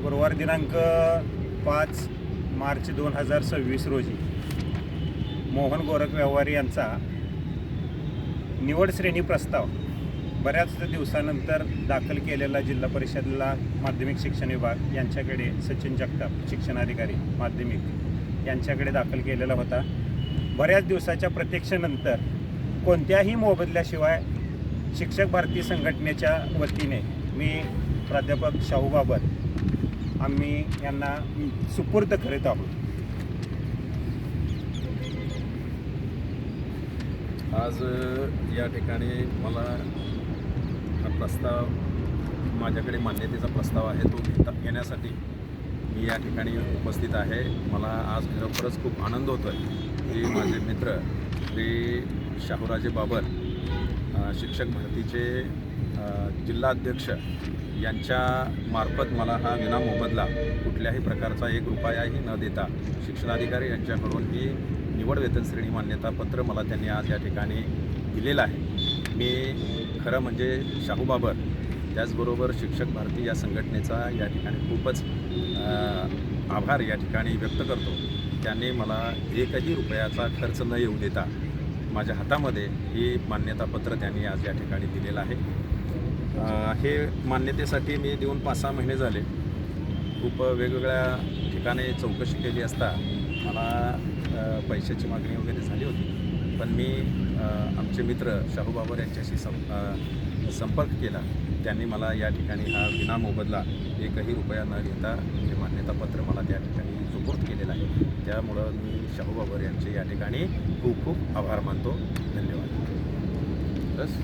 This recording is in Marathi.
गुरुवार दिनांक 5 मार्च 2026 रोजी मोहन गोरख व्यवहारी यांचा निवड श्रेणी प्रस्ताव बऱ्याच दिवसानंतर दाखल केलेला जिल्हा परिषदेला माध्यमिक शिक्षण विभाग यांच्याकडे सचिन जगताप शिक्षणाधिकारी माध्यमिक यांच्याकडे दाखल केलेला होता. बऱ्याच दिवसाच्या प्रतीक्षेनंतर कोणत्याही मोबदल्याशिवाय शिक्षक भारती संघटनेच्या वतीने मी प्राध्यापक शाहू बाबर आम्ही यांना सुपूर्द करीत आहोत. आज या ठिकाणी मला हा प्रस्ताव माझ्याकडे मान्यतेचा प्रस्ताव आहे तो घेण्यासाठी मी या ठिकाणी उपस्थित आहे. मला आज खरोखरच खूप आनंद होतो आहे की माझे मित्र श्री शाहूराजे बाबर शिक्षक भरतीचे जिल्हाध्यक्ष यांच्या मार्फत मला हा विनामोबदला कुठल्याही प्रकारचा 1 रुपयाही न देता शिक्षणाधिकारी यांच्याकडून ही निवड वेतन श्रेणी मान्यतापत्र मला त्यांनी आज या ठिकाणी दिलेलं आहे. मी खरं म्हणजे शाहू बाबर त्याचबरोबर शिक्षक भारती या संघटनेचा या ठिकाणी खूपच आभार या ठिकाणी व्यक्त करतो. त्यांनी मला 1ही रुपयाचा खर्च न येऊ देता माझ्या हातामध्ये ही मान्यतापत्र त्यांनी आज या ठिकाणी दिलेलं आहे. हे मान्यतेसाठी मी देऊन 5-6 महिने झाले. खूप वेगवेगळ्या ठिकाणी चौकशी केली असता मला पैशाची मागणी वगैरे झाली होती, पण मी आमचे मित्र शाहू बाबर यांच्याशी संपर्क केला. त्यांनी मला या ठिकाणी हा विनामोबदला 1ही रुपया न घेता हे मान्यतापत्र मला त्या ठिकाणी सुपूर्द केलेलं आहे. त्यामुळं मी शाहू बाबर यांचे या ठिकाणी खूप खूप आभार मानतो. धन्यवाद. बस.